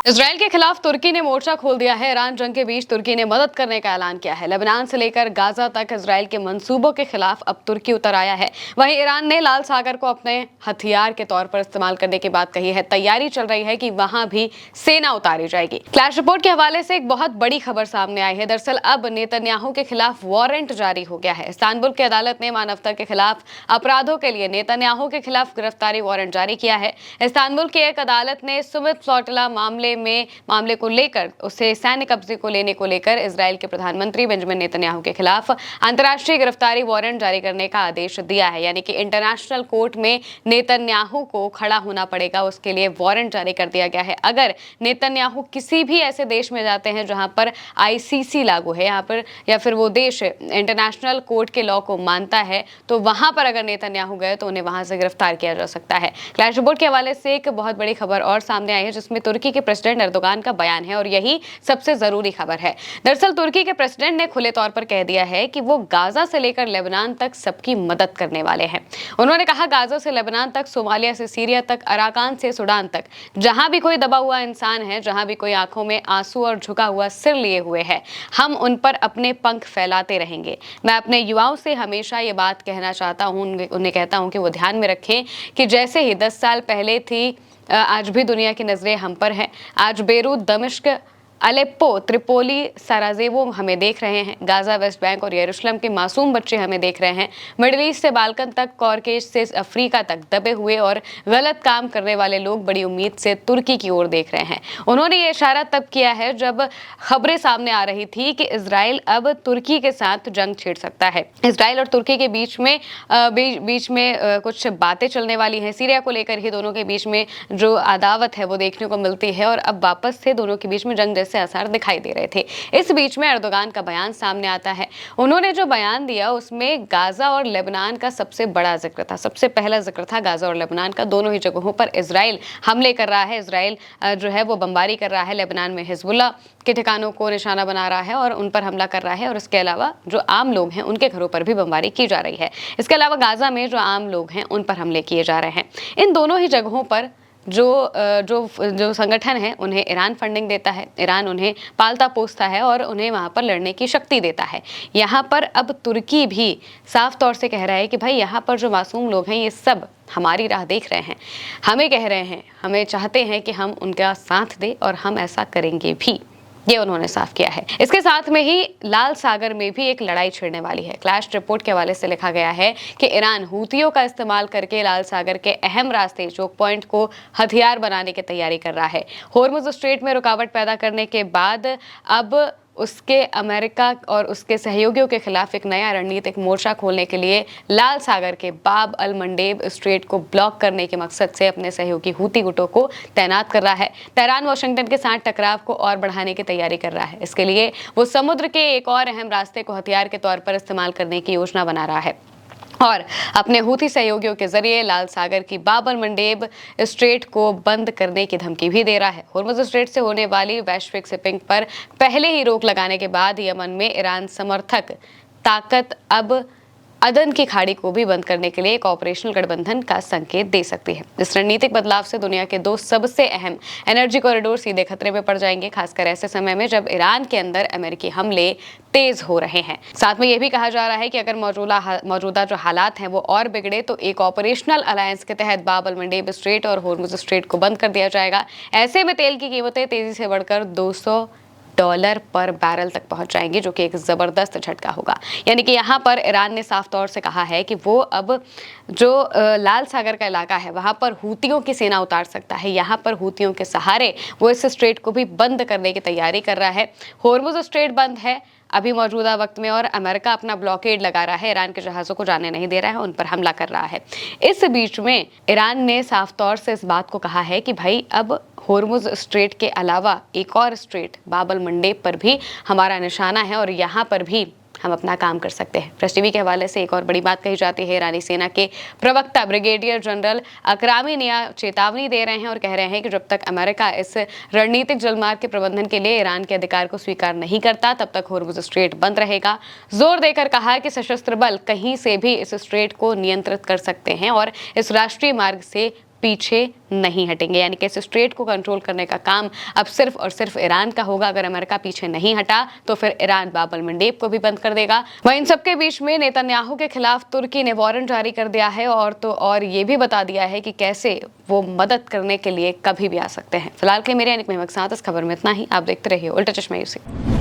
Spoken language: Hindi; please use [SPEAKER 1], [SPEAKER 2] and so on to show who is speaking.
[SPEAKER 1] इजराइल के खिलाफ तुर्की ने मोर्चा खोल दिया है। ईरान जंग के बीच तुर्की ने मदद करने का ऐलान किया है। लेबनान से लेकर गाजा तक इजराइल के मंसूबों के खिलाफ अब तुर्की उतर आया है। वहीं ईरान ने लाल सागर को अपने हथियार के तौर पर इस्तेमाल करने की बात कही है। तैयारी चल रही है कि वहां भी सेना उतारी जाएगी। क्लैश रिपोर्ट के हवाले से एक बहुत बड़ी खबर सामने आई है। दरअसल अब नेतन्याहू के खिलाफ वारंट जारी हो गया है। इस्तांबुल की अदालत ने मानवता के खिलाफ अपराधों के लिए नेतन्याहू के खिलाफ गिरफ्तारी वारंट जारी किया है। इस्तांबुल की एक अदालत ने सुमित फ्लोटिला मामले को लेकर उसे सैन्य कब्जे को लेने को लेकर इजराइल के प्रधानमंत्री बेंजामिन नेतन्याहू के खिलाफ अंतर्राष्ट्रीय गिरफ्तारी वारंट जारी करने का आदेश दिया है। यानी कि इंटरनेशनल कोर्ट में नेतन्याहू को खड़ा होना पड़ेगा, उसके लिए वारंट जारी कर दिया गया है। अगर नेतन्याहू किसी भी ऐसे देश में जाते हैं जहां पर आईसीसी लागू है, यहाँ पर या फिर वो देश इंटरनेशनल कोर्ट के लॉ को मानता है, तो वहां पर अगर नेतन्याहू गए तो उन्हें वहां से गिरफ्तार किया जा सकता है। क्लैश रिपोर्ट के हवाले से एक बहुत बड़ी खबर और सामने आई है, जिसमें तुर्की के प्रेसिडेंट एर्दोगान का बयान है और यही सबसे जरूरी खबर है। दरअसल तुर्की के प्रेसिडेंट ने खुले तौर पर कह दिया है कि वो गाजा से लेकर लेबनान तक सबकी मदद करने वाले हैं। उन्होंने कहा, गाजा से लेबनान तक, सोमालिया से सीरिया तक, अराकान से सूडान तक, जहां भी कोई दबा हुआ इंसान है, जहां भी कोई आंखों में आंसू और झुका हुआ सिर लिए हुए है, हम उन पर अपने पंख फैलाते रहेंगे। मैं अपने युवाओं से हमेशा ये बात कहना चाहता हूं, उन्हें कहता हूं कि वो ध्यान में रखें कि जैसे ही 10 साल पहले थी, आज भी दुनिया की नजरें हम पर हैं। आज बेरूत, दमिश्क, अलेप्पो, त्रिपोली, सराजेवो हमें देख रहे हैं। गाजा, वेस्ट बैंक और यरूशलेम के मासूम बच्चे हमें देख रहे हैं। मिडिल ईस्ट से बाल्कन तक, कॉकेज से अफ्रीका तक दबे हुए और गलत काम करने वाले लोग बड़ी उम्मीद से तुर्की की ओर देख रहे हैं। उन्होंने ये इशारा तब किया है जब खबरें सामने आ रही थी कि इजराइल अब तुर्की के साथ जंग छेड़ सकता है। इजराइल और तुर्की के बीच में कुछ बातें चलने वाली हैं। सीरिया को लेकर ही दोनों के बीच में जो अदावत है वो देखने को मिलती है और अब वापस से दोनों के बीच में जंग से आसार दिखाई दे रहे थे। इस बीच में एर्दोगान का बयान सामने आता है। उन्होंने जो बयान दिया उसमें गाजा और लेबनान का सबसे बड़ा जिक्र था। सबसे पहला जिक्र था गाजा और लेबनान का। दोनों ही जगहों पर इजराइल हमले कर रहा है। इजराइल जो है वो बमबारी कर रहा है। लेबनान में हिजबुल्लाह के ठिकानों को निशाना बना रहा है और उन पर हमला कर रहा है, और इसके अलावा जो आम लोग हैं उनके घरों पर भी बमबारी की जा रही है। इसके अलावा गाजा में जो आम लोग हैं उन पर हमले किए जा रहे हैं। इन दोनों ही जगहों पर जो संगठन है उन्हें ईरान फंडिंग देता है। ईरान उन्हें पालता पोसता है और उन्हें वहां पर लड़ने की शक्ति देता है। यहाँ पर अब तुर्की भी साफ तौर से कह रहा है कि भाई यहाँ पर जो मासूम लोग हैं ये सब हमारी राह देख रहे हैं, हमें कह रहे हैं, हमें चाहते हैं कि हम उनका साथ दें और हम ऐसा करेंगे भी। ये उन्होंने साफ किया है। इसके साथ में ही लाल सागर में भी एक लड़ाई छिड़ने वाली है। क्लैश रिपोर्ट के हवाले से लिखा गया है कि ईरान हूतियों का इस्तेमाल करके लाल सागर के अहम रास्ते चोक पॉइंट को हथियार बनाने की तैयारी कर रहा है। होर्मुज स्ट्रेट में रुकावट पैदा करने के बाद अब उसके अमेरिका और उसके सहयोगियों के खिलाफ एक नया रणनीतिक मोर्चा खोलने के लिए लाल सागर के बाब अल मंडेब स्ट्रेट को ब्लॉक करने के मकसद से अपने सहयोगी हूती गुटों को तैनात कर रहा है। तेहरान वाशिंगटन के साथ टकराव को और बढ़ाने की तैयारी कर रहा है। इसके लिए वो समुद्र के एक और अहम रास्ते को हथियार के तौर पर इस्तेमाल करने की योजना बना रहा है और अपने हूती सहयोगियों के जरिए लाल सागर की बाब अल मंडेब स्ट्रेट को बंद करने की धमकी भी दे रहा है। होर्मुज स्ट्रेट से होने वाली वैश्विक शिपिंग पर पहले ही रोक लगाने के बाद यमन में ईरान समर्थक ताकत अब अदन की खाड़ी को भी बंद करने के लिए एक ऑपरेशनल गठबंधन का संकेत दे सकती है। इस रणनीतिक बदलाव से दुनिया के दो सबसे अहम एनर्जी कॉरिडोर सीधे खतरे में पड़ जाएंगे, खासकर ऐसे समय में जब ईरान के अंदर अमेरिकी हमले तेज हो रहे हैं। साथ में यह भी कहा जा रहा है कि अगर मौजूदा जो हालात हैं वो और बिगड़े तो एक ऑपरेशनल अलायंस के तहत बाब अल मंडेब स्ट्रेट और होर्मुज स्ट्रेट को बंद कर दिया जाएगा। ऐसे में तेल की कीमतें तेजी से बढ़कर $200 पर बैरल तक पहुंच जाएंगी, जो कि एक जबरदस्त झटका होगा। यानी कि यहाँ पर ईरान ने साफ तौर से कहा है कि वो अब जो लाल सागर का इलाका है वहां पर हूतियों की सेना उतार सकता है। यहाँ पर हूतियों के सहारे वो इस स्ट्रेट को भी बंद करने की तैयारी कर रहा है। होर्मुज स्ट्रेट बंद है अभी मौजूदा वक्त में और अमेरिका अपना ब्लॉकेड लगा रहा है, ईरान के जहाजों को जाने नहीं दे रहा है, उन पर हमला कर रहा है। इस बीच में ईरान ने साफ तौर से इस बात को कहा है कि भाई अब होर्मुज स्ट्रेट के अलावा एक और स्ट्रेट बाब अल मंडेब पर भी हमारा निशाना है और यहाँ पर भी हम अपना काम कर सकते हैं। प्रेस टीवी के हवाले से एक और बड़ी बात कही जाती है। ईरानी सेना के प्रवक्ता ब्रिगेडियर जनरल अकरामी निया चेतावनी दे रहे हैं और कह रहे हैं कि जब तक अमेरिका इस रणनीतिक जलमार्ग के प्रबंधन के लिए ईरान के अधिकार को स्वीकार नहीं करता तब तक होर्मुज स्ट्रेट बंद रहेगा। जोर देकर कहा कि सशस्त्र बल कहीं से भी इस स्ट्रेट को नियंत्रित कर सकते हैं और इस राष्ट्रीय मार्ग से पीछे नहीं हटेंगे, यानी कि इस स्ट्रेट को कंट्रोल करने का काम अब सिर्फ और सिर्फ ईरान का होगा। अगर अमेरिका पीछे नहीं हटा तो फिर ईरान बाब अल मंडेब को भी बंद कर देगा। वहीं इन सबके बीच में नेतन्याहू के खिलाफ तुर्की ने वारंट जारी कर दिया है और ये भी बता दिया है कि कैसे वो मदद करने के लिए कभी भी आ सकते हैं। फिलहाल के लिए मेरे यानी के साथ इस खबर में इतना ही। आप देखते रहिए उल्टा चश्मा यूसी।